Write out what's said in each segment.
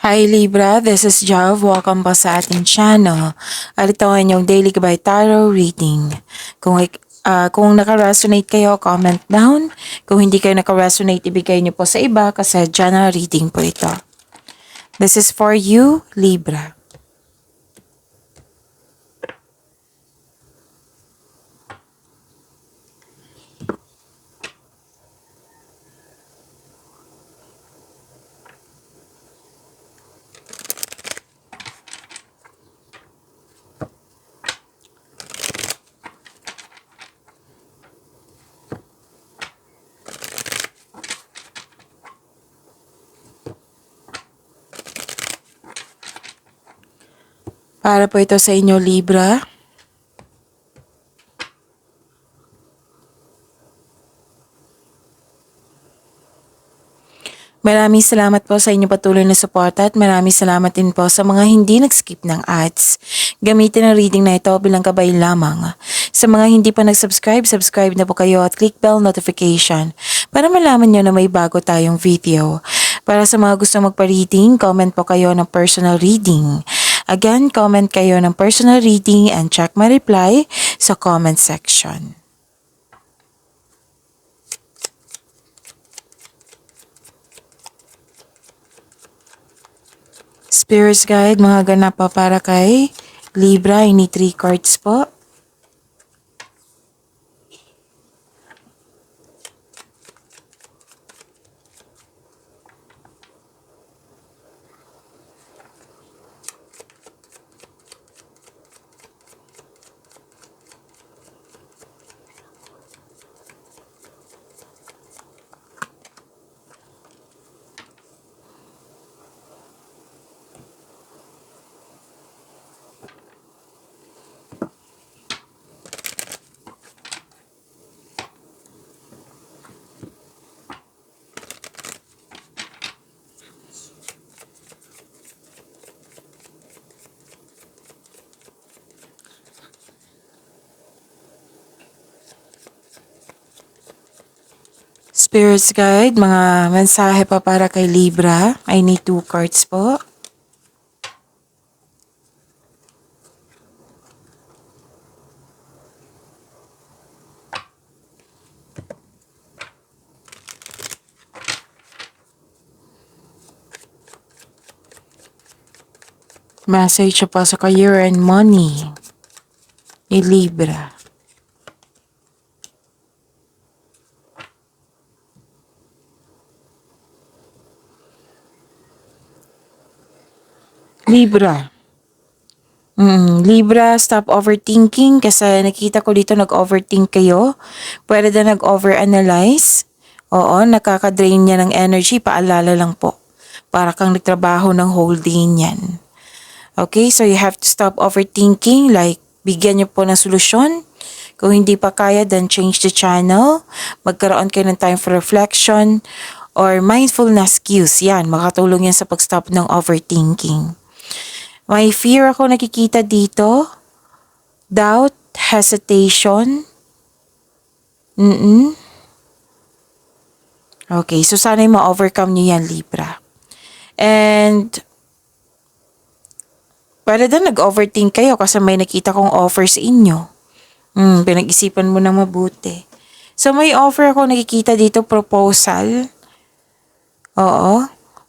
Hi Libra, this is Jav. Welcome po sa ating channel. At ito ang inyong Daily Gabay Tarot Reading. Kung naka-resonate kayo, comment down. Kung hindi kayo naka-resonate, ibigay niyo po sa iba kasi general reading po ito. This is for you, Libra. Para po ito sa inyo, Libra. Maraming salamat po sa inyong patuloy na suporta at maraming salamat din po sa mga hindi nag-skip ng ads. Gamitin ang reading na ito bilang gabay lamang. Sa mga hindi pa nag-subscribe, subscribe na po kayo at click bell notification para malaman nyo na may bago tayong video. Para sa mga gusto magpa-reading, comment po kayo ng personal reading. Again, comment kayo ng personal reading and check my reply sa comment section. Spirits Guide, mga ganap pa para kay Libra, ini 3 cards po. Spirits Guide, mga mensahe pa para kay Libra. I need 2 cards po. Message pa sa career and money ni Libra. Libra. Libra, stop overthinking kasi nakita ko dito nag-overthink kayo. Pwede na nag-overanalyze. Oo, nakaka-drain niya ng energy. Paalala lang po. Para kang nagtrabaho ng whole day niyan. Okay, so you have to stop overthinking. Like, bigyan niyo po ng solusyon. Kung hindi pa kaya, then change the channel. Magkaroon kayo ng time for reflection or mindfulness cues. Yan, makatulong yan sa pag-stop ng overthinking. May fear ako nakikita dito. Doubt, hesitation. Okay, so sana'y ma-overcome nyo yan, Libra. And pwede din nag-overthink kayo kasi may nakita kong offer sa inyo. Pinag-isipan mo na mabuti. So may offer ako nakikita dito, proposal. Oo.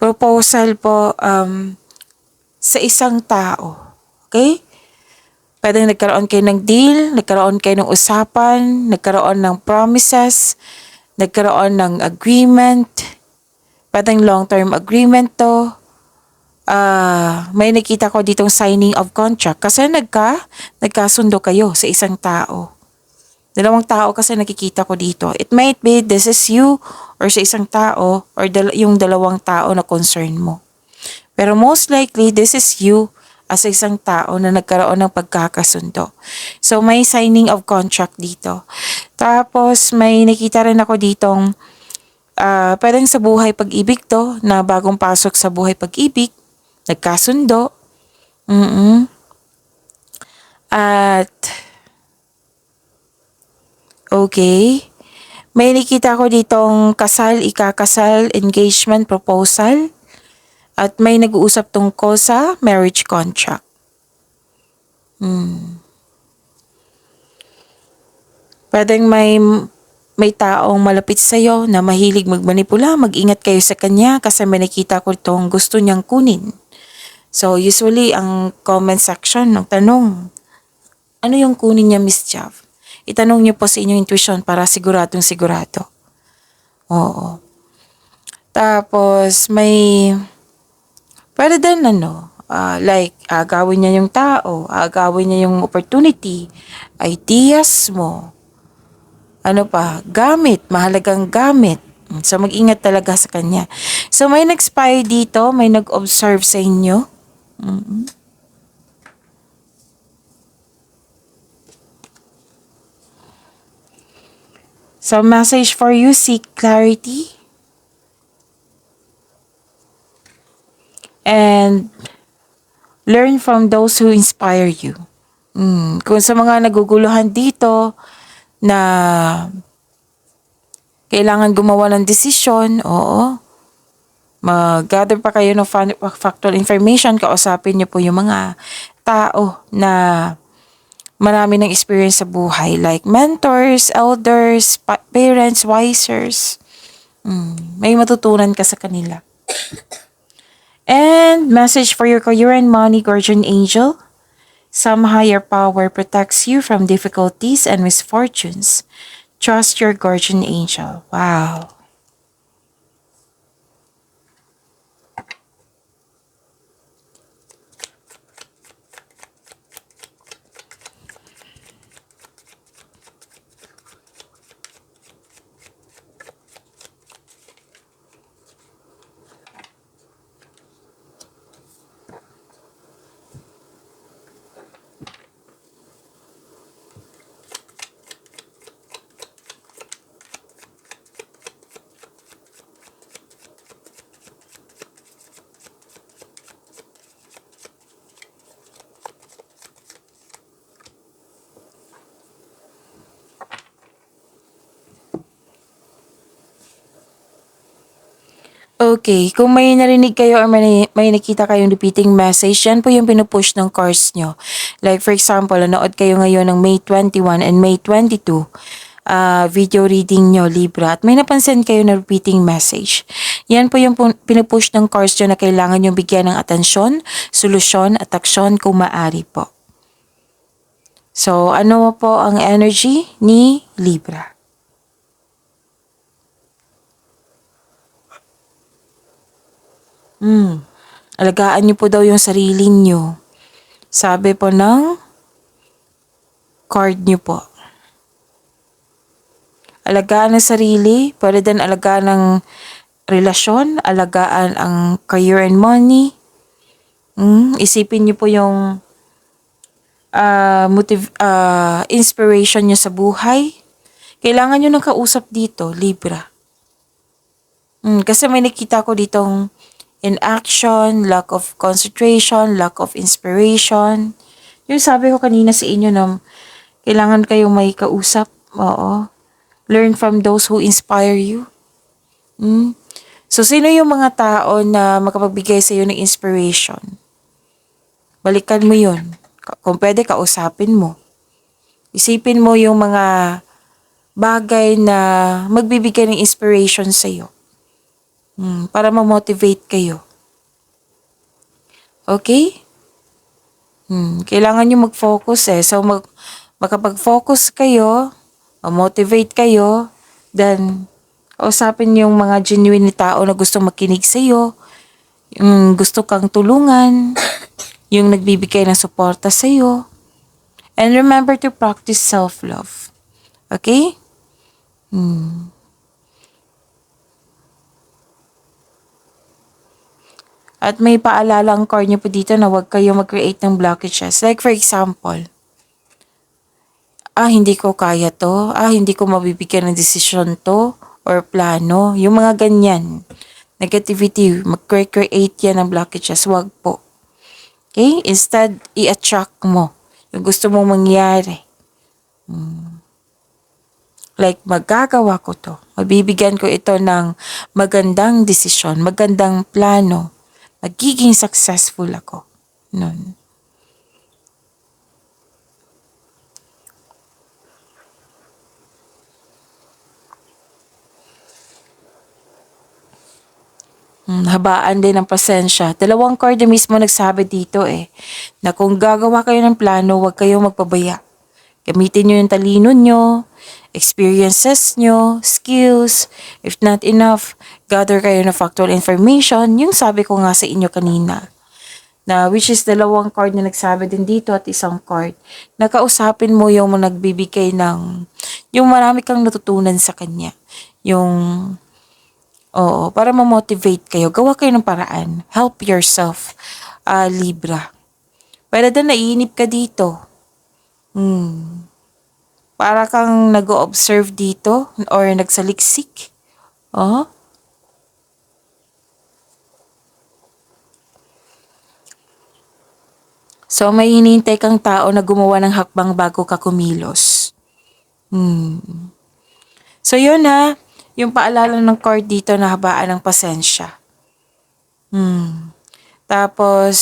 Proposal po sa isang tao. Okay? Pwede nagkaroon kayo ng deal, nagkaroon kayo ng usapan, nagkaroon ng promises, nagkaroon ng agreement. Pwede long-term agreement to. May nakita ko ditong signing of contract kasi nagkasundo kayo sa isang tao. Dalawang tao kasi nakikita ko dito. It might be this is you or sa isang tao or yung dalawang tao na concern mo. Pero most likely this is you as isang tao na nagkaroon ng pagkakasundo. So may signing of contract dito. Tapos may nakita rin ako ditong pwedeng sa buhay pag-ibig to na bagong pasok sa buhay pag-ibig. Nagkasundo. At okay. May nakita ko ditong kasal, ikakasal, engagement, proposal. At may nag-uusap tungkol sa marriage contract. Pwedeng may taong malapit sa'yo na mahilig magmanipula, mag-ingat kayo sa kanya kasi may nakita ko itong gusto niyang kunin. So usually ang comment section ng tanong, ano yung kunin niya, Miss Jav? Itanong niyo po sa inyong intuition para siguradong sigurado. Oo. Tapos pwede din agawin niya yung tao, agawin niya yung opportunity, ideas mo, mahalagang gamit. So mag-ingat talaga sa kanya. So may nag-spy dito, may nag-observe sa inyo. So message for you, seek clarity. And learn from those who inspire you. Kung sa mga naguguluhan dito na kailangan gumawa ng desisyon, oo, mag-gather pa kayo ng factual information, kausapin niyo po yung mga tao na marami ng experience sa buhay, like mentors, elders, parents, wisers. May matutunan ka sa kanila. And message for your career and money, guardian angel. Some higher power protects you from difficulties and misfortunes. Trust your guardian angel. Wow. Okay, kung may narinig kayo or may nakita kayong repeating message, yan po yung pinupush ng cards nyo. Like for example, nanood kayo ngayon ng May 21 and May 22, video reading nyo, Libra, at may napansin kayo na repeating message. Yan po yung pinupush ng cards nyo na kailangan yung bigyan ng atensyon, solusyon at aksyon kung maaari po. So, ano po ang energy ni Libra? Alagaan niyo po daw yung sarili niyo. Sabi po ng card niyo po. Alagaan ang sarili, pwede din alagaan ang relasyon, alagaan ang career and money. Isipin niyo po yung inspiration niyo sa buhay. Kailangan niyo ng kausap dito, Libra. Kasi may nakita ko ditong inaction, lack of concentration, lack of inspiration. Yung sabi ko kanina sa inyo na kailangan kayong may kausap. Oo. Learn from those who inspire you. So, sino yung mga tao na makapagbigay sa iyo ng inspiration? Balikan mo yun. Kung pwede, kausapin mo. Isipin mo yung mga bagay na magbibigay ng inspiration sa iyo. Para ma-motivate kayo. Okay? Kailangan nyo mag-focus eh. So, makapag-focus kayo, ma-motivate kayo, then, kausapin yung mga genuine tao na gusto makinig sa iyo, yung gusto kang tulungan, yung nagbibigay ng suporta sa iyo. And remember to practice self-love. Okay? At may paalala ang card niyo po dito na huwag kayo mag-create ng blockages. Like for example, hindi ko kaya to, hindi ko mabibigyan ng desisyon to, or plano. Yung mga ganyan, negativity, mag-create yan ng blockages. Huwag po. Okay? Instead, i-attract mo yung gusto mong mangyari. Like, magagawa ko to. Mabibigyan ko ito ng magandang desisyon, magandang plano, magiging successful ako. Nun. Habaan din ng pasensya. Dalawang card na mismo nagsabi dito na kung gagawa kayo ng plano, huwag kayong magpabaya. Gamitin nyo yung talino nyo, experiences nyo, skills. If not enough, gather kayo ng factual information. Yung sabi ko nga sa inyo kanina. Na which is dalawang card na nagsabi din dito at isang card. Nakausapin mo yung nagbibigay ng, yung marami kang natutunan sa kanya. Yung para ma-motivate kayo, gawa kayo ng paraan. Help yourself, Libra. Pero din naiinip ka dito. Para kang nag-o-observe dito or nagsaliksik. So, may hinihintay kang tao na gumawa ng hakbang bago ka kumilos. So, yun ha. Yung paalala ng card dito na habaan ng pasensya. Tapos,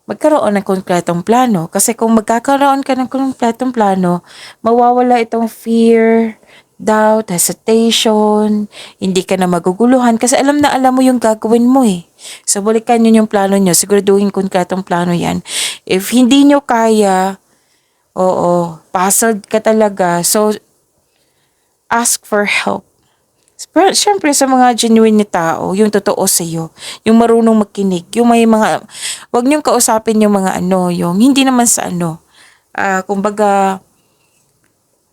magkaroon ng konkretong plano. Kasi kung magkakaroon ka ng konkretong plano, mawawala itong fear, doubt, hesitation, hindi ka na maguguluhan. Kasi alam na alam mo yung gagawin mo So, balikan nyo yung plano nyo. Siguraduhin konkretong plano yan. If hindi nyo kaya, puzzled ka talaga. So, ask for help. Pero, syempre sa mga genuine na tao, yung totoo sa iyo, yung marunong makinig, yung may mga, wag niyong kausapin yung mga yung hindi naman sa kumbaga,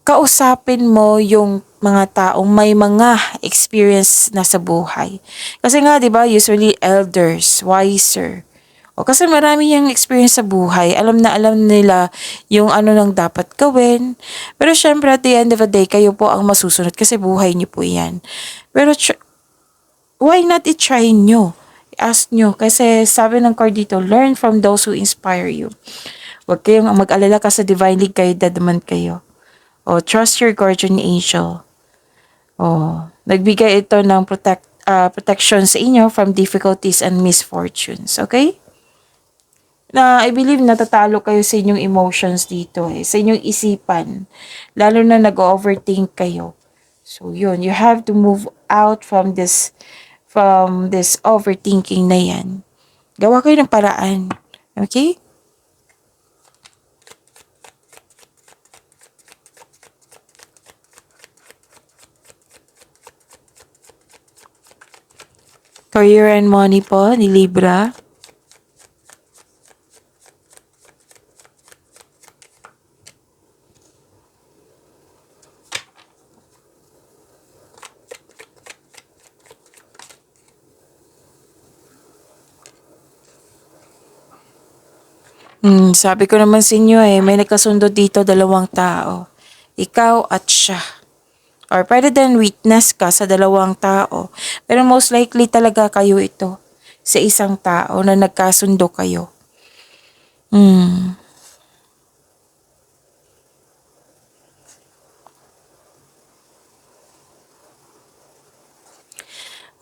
kausapin mo yung mga taong may mga experience na sa buhay. Kasi nga, di ba, usually elders, wiser, kasi marami yung experience sa buhay. Alam na alam nila yung ano nang dapat gawin. Pero syempre at the end of the day, kayo po ang masusunod kasi buhay niyo po yan. Pero why not i-try nyo? I-ask nyo. Kasi sabi ng card dito, learn from those who inspire you. Huwag kayong mag-alala kasi divinely guided naman kayo. Trust your guardian angel. Nagbigay ito ng protection sa inyo from difficulties and misfortunes. Okay? Na I believe natatalo kayo sa inyong emotions dito sa inyong isipan. Lalo na nag-overthink kayo. So yun, you have to move out from this overthinking na yan. Gawa kayo ng paraan. Okay? Career and money po ni Libra. Sabi ko naman sa inyo may nagkasundo dito dalawang tao. Ikaw at siya. Or pwede din witness ka sa dalawang tao. Pero most likely talaga kayo ito sa isang tao na nagkasundo kayo.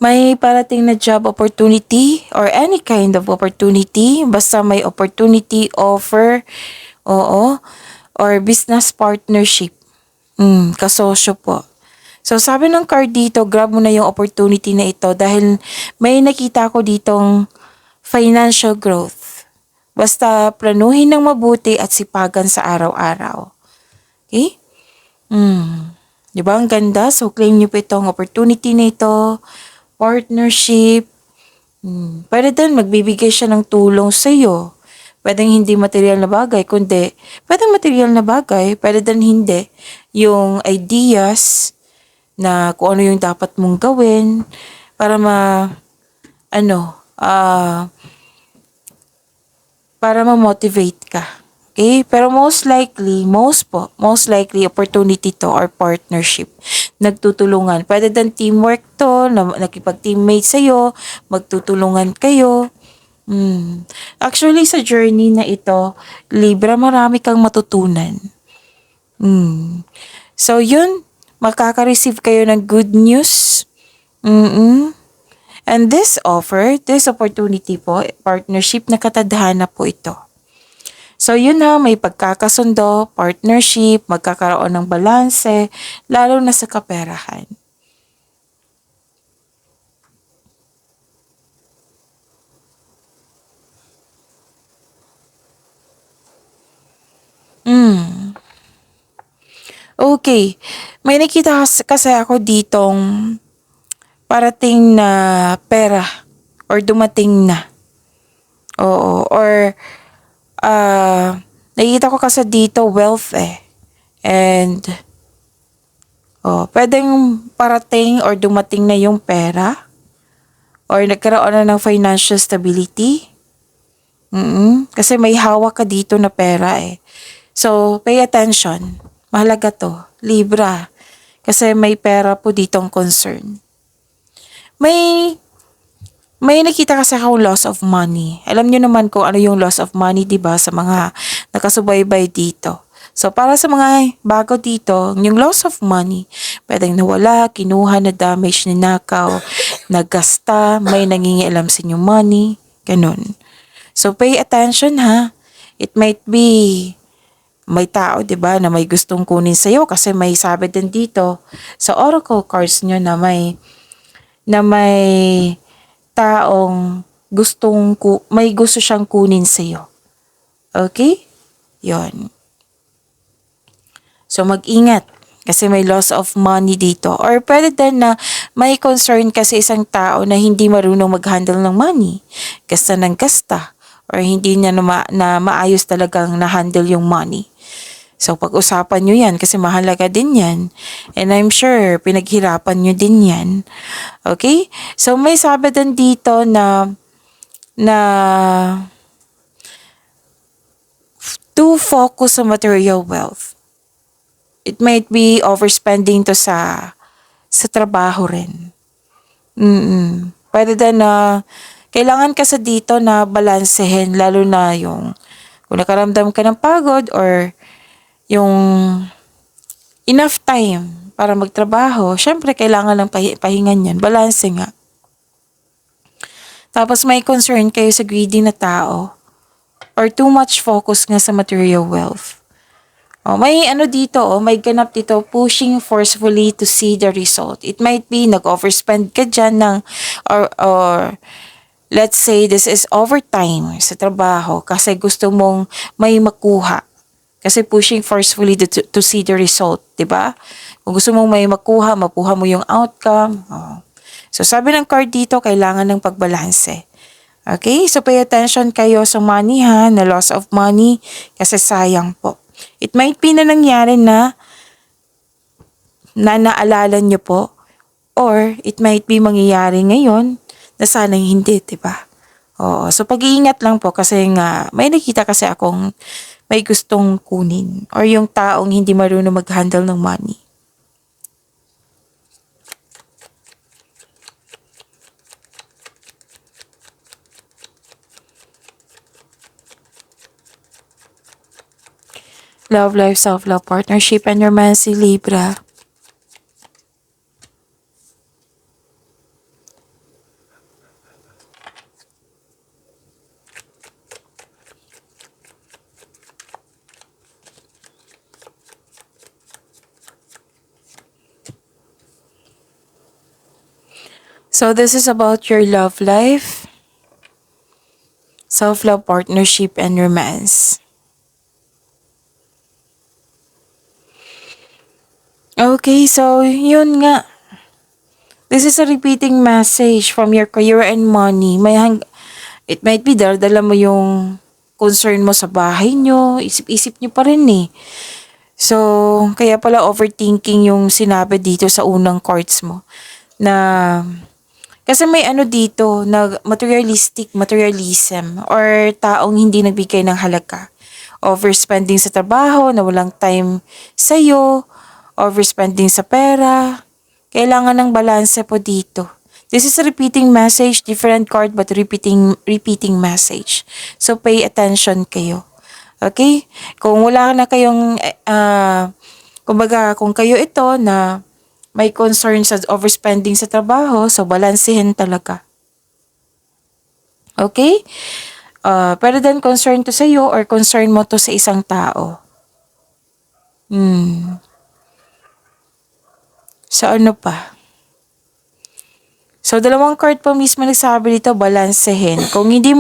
May parating na job opportunity or any kind of opportunity. Basta may opportunity, offer, or business partnership. Kasosyo po. So, sabi ng card dito, grab mo na yung opportunity na ito dahil may nakita ko ditong financial growth. Basta planuhin ng mabuti at sipagan sa araw-araw. Okay? Di ba ang ganda? So, claim nyo po itong opportunity na ito, partnership. Pwede din magbibigay siya ng tulong sa iyo. Pwedeng hindi material na bagay, kundi pwedeng material na bagay, pwede din hindi. Yung ideas na kung ano yung dapat mong gawin para para ma-motivate ka. Okay? Pero most likely opportunity to or partnership. Nagtutulungan. Pwede din teamwork to, nakipag-teammate sa'yo, magtutulungan kayo. Actually, sa journey na ito, Libra, marami kang matutunan. So, yun, makaka-receive kayo ng good news. And this offer, this opportunity po, partnership na katadhana po ito. So yun na, may pagkakasundo, partnership, magkakaroon ng balanse, lalo na sa kaperahan. Okay. May nakita kasi ako ditong parating na pera or dumating na. Oo. Or nakikita ko kasi dito wealth eh. And pwedeng parating or dumating na yung pera or nagkaroon na ng financial stability. Kasi may hawak ka dito na pera eh. So, pay attention. Mahalaga to. Libra. Kasi may pera po ditong concern. May nakita kasi ako loss of money. Alam niyo naman kung ano yung loss of money, di ba, sa mga nakasubaybay dito. So, para sa mga bago dito, yung loss of money, pwedeng nawala, kinuha, na damage, ninakaw, nagasta, may nangingialam sa inyong money, ganun. So, pay attention ha. It might be may tao, 'di ba, na may gustong kunin sa iyo kasi may sabi din dito sa oracle cards nyo na may taong may gusto siyang kunin sa iyo. Okay? 'Yon. So mag-ingat kasi may loss of money dito. Or pwede din na may concern kasi isang tao na hindi marunong mag-handle ng money. Gasta ng gasta. Or hindi niya na maayos talagang na-handle yung money. So, pag-usapan nyo yan kasi mahalaga din yan. And I'm sure pinaghirapan nyo din yan. Okay? So, may sabi din dito na to focus sa material wealth. It might be overspending to sa trabaho rin. Pwede din na kailangan kasi dito na balansehin lalo na yung kung nakaramdam ka ng pagod or yung enough time para magtrabaho, syempre kailangan ng pahingan yan. Balanse nga. Tapos may concern kayo sa greedy na tao or too much focus nga sa material wealth. May dito, may ganap dito, pushing forcefully to see the result. It might be nag-overspend ka dyan or let's say this is overtime sa trabaho kasi gusto mong may makuha. Kasi pushing forcefully to see the result, di ba? Kung gusto mong may makuha mo yung outcome. So sabi ng card dito, kailangan ng pagbalanse. Okay? So pay attention kayo sa money ha, na loss of money kasi sayang po. It might be na nangyari na naalala nyo po or it might be mangyayari ngayon na sana hindi, di ba? So pag-iingat lang po kasi nga may nakita kasi akong may gustong kunin or yung taong hindi marunong mag-handle ng money. Love life, self-love, partnership, and romance, Libra. So this is about your love life, self-love, partnership, and romance. Okay, so yun nga. This is a repeating message from your career and money. It might be dala mo yung concern mo sa bahay nyo, isip-isip nyo pa rin eh. So, kaya pala overthinking yung sinabi dito sa unang cards mo. Kasi may dito na materialism or taong hindi nagbigay ng halaga. Overspending sa trabaho, na walang time sa'yo, overspending sa pera. Kailangan ng balanse po dito. This is a repeating message, different card but repeating message. So pay attention kayo. Okay? Kung wala na kayong, kumbaga kung kayo ito na may concern sa overspending sa trabaho, so balansehin talaga. Okay? Pero then concern to sa'yo or concern mo to sa isang tao? So ano pa? So, dalawang card po mismo nagsabi dito, balansehin. Kung hindi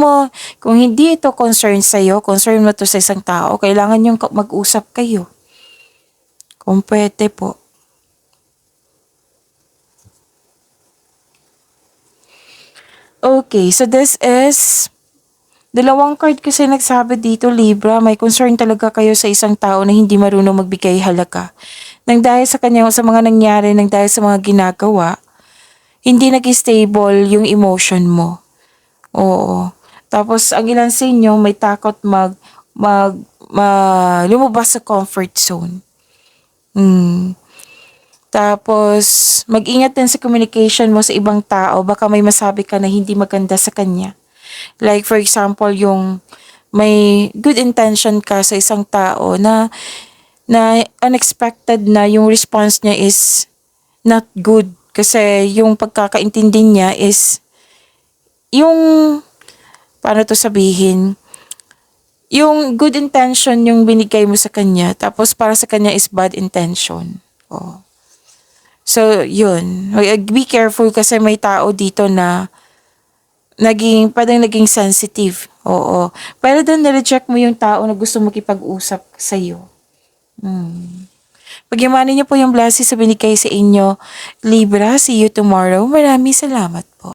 ito concern sa'yo, concern mo to sa isang tao, kailangan yung mag-usap kayo. Kung pwede po. Okay, so this is, dalawang card kasi nagsabi dito, Libra, may concern talaga kayo sa isang tao na hindi marunong magbigay halaga. Nang dahil sa kanya, sa mga nangyari, nang dahil sa mga ginagawa, hindi naging stable yung emotion mo. Oo. Tapos, ang ilan sa inyo, may takot lumabas sa comfort zone. Tapos, mag-ingat din sa communication mo sa ibang tao. Baka may masabi ka na hindi maganda sa kanya. Like, for example, yung may good intention ka sa isang tao na unexpected na yung response niya is not good. Kasi yung pagkakaintindi niya is yung, paano to sabihin, yung good intention yung binigay mo sa kanya, tapos para sa kanya is bad intention. Oh. So, yun. Be careful kasi may tao dito na parang naging sensitive. Oo. Pero doon na-reject mo yung tao na gusto makipag-usap sa'yo. Pagyamanin niyo po yung blessings sa binigay sa inyo, Libra. See you tomorrow. Maraming salamat po.